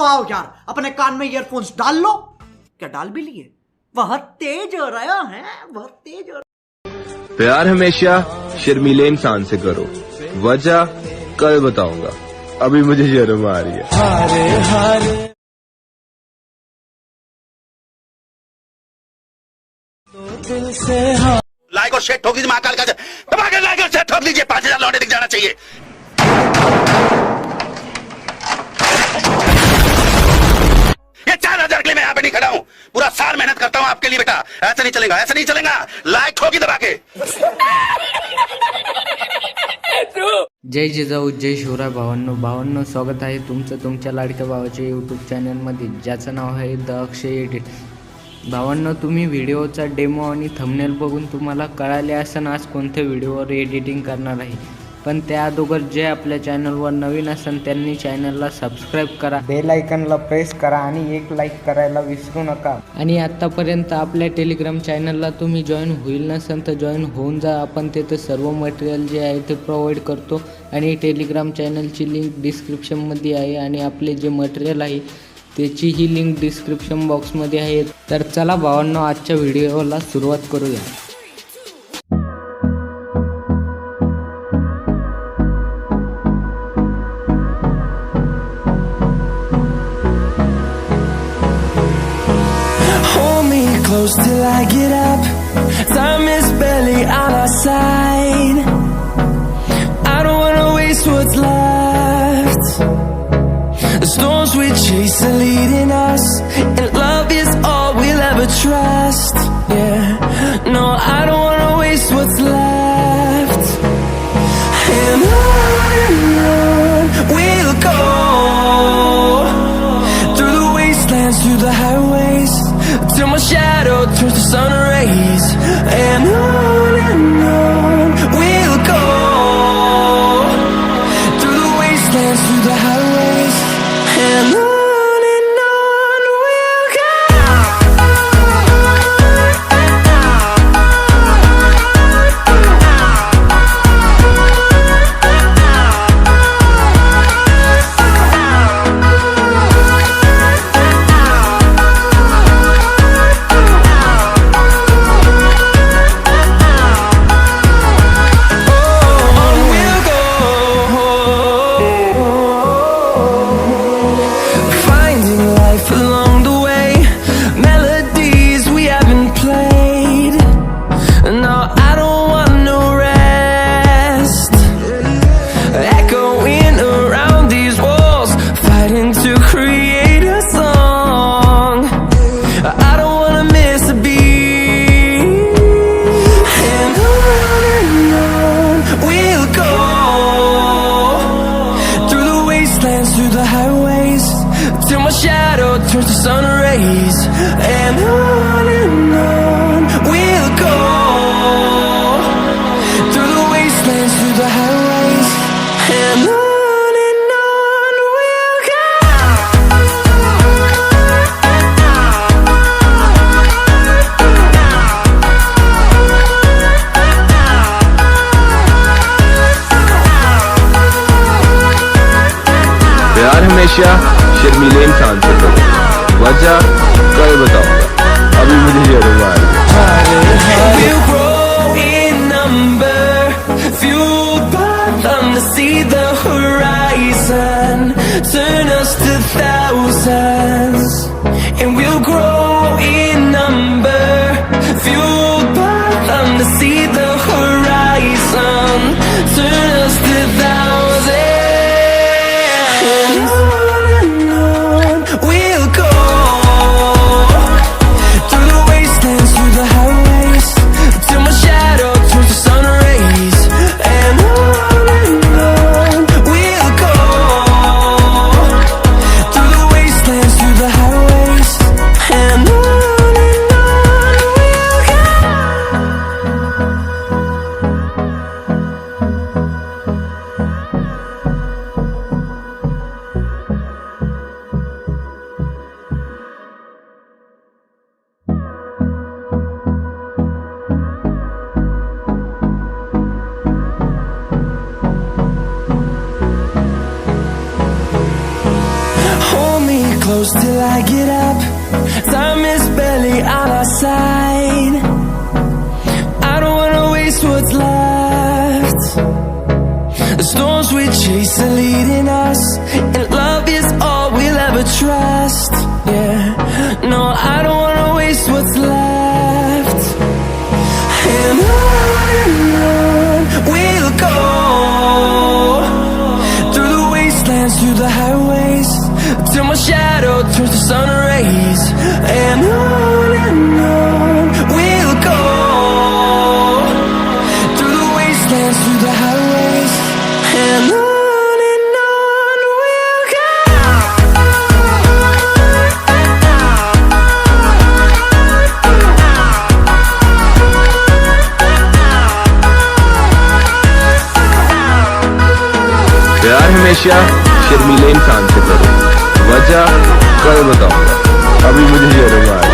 आओ यार, अपने कान में ईयरफोन्स डाल लो। क्या डाल भी लिए? बहुत तेज हो रहा है, बहुत तेज हो रहा। प्यार हमेशा शर्मीले इंसान से करो, वजह कल बताऊंगा, अभी मुझे शर्म आ रही है। हारे हारे दिल से लाइक और शेयर ठोक दीजिए, महाकाल का दबा के लाइक और शेयर ठोक दीजिए, 5000 लौटे दिख जाना चाहिए। ये 4000 के लिए मैं यहाँ पे नहीं खड़ा हूँ, पूरा साल मेहनत करता हूँ आपके लिए बेटा। ऐसा नहीं चलेगा, ऐसा नहीं चलेगा, लाइक ठोकी दबा के। जय जिजाऊ, जय शिवराय भावांनो, स्वागत आहे तुमचं तुमच्या लाडक्या भावाच्या यूट्यूब चॅनलमध्ये, ज्याचं नाव आहे द भावांनो. तुम्ही व्हिडिओचा डेमो आणि थंबनेल बघून तुम्हाला कळाले असेल आज कोणत्या व्हिडिओवर एडिटिंग करणार आहे. पण त्या अगोदर जे आपल्या चॅनलवर नवीन असेल त्यांनी चॅनलला सबस्क्राईब करा, बेल आयकॉनला प्रेस करा आणि एक लाईक करायला विसरू नका. आणि आत्तापर्यंत आपल्या टेलिग्राम चॅनलला तुम्ही जॉईन होईल नसेल तर जॉईन होऊन जा. आपण तिथे सर्व मटेरियल जे आहे ते प्रोव्हाइड करतो आणि टेलिग्राम चॅनलची लिंक डिस्क्रिप्शनमध्ये आहे आणि आपले जे मटेरियल आहे त्याची ही लिंक डिस्क्रिप्शन बॉक्समध्ये आहे. तर चला भावांनो, आजच्या व्हिडिओला सुरुवात करूया. Close till I get up, time is barely on our side. I don't wanna waste what's left. The storms we chase are leading us, and love is all we'll ever trust. Yeah, no, I don't wanna waste what's left. And on we'll go, through the wastelands, through the highways, till my shadow turns to sun rays. And on we'll go, through the wastelands, through the highways. And on we'll go. Through the highways, till my shadow turns to sun rays. And on we'll go, through the wastelands, through the highways. And on we'll go. प्यार हमेशा शर्मीले इंसान से करो, वजह कल बताऊंगा, अभी मुझे शर्म आ रही है. We'll grow in number, fueled by them to see the horizon, turn us to thousands. And we'll grow in number, fueled by them to see the horizon, turn us to thousands. And on we'll go, through the wastelands, through the highways, till it close till I get up. Time is barely on our side. I don't wanna waste what's left. The storms we chase are leading us, and love is all we'll ever trust. Yeah, no, I don't wanna waste what's left. And on we'll go, through the wastelands, through the highways, till my shadow turns to sun rays. And on we'll go, through the wastelands, through the highways, and on we'll go. प्यार हमेशा शर्मीले इंसान से करो, वजह कल बताऊंगा, अभी मुझे शर्म आ रही है।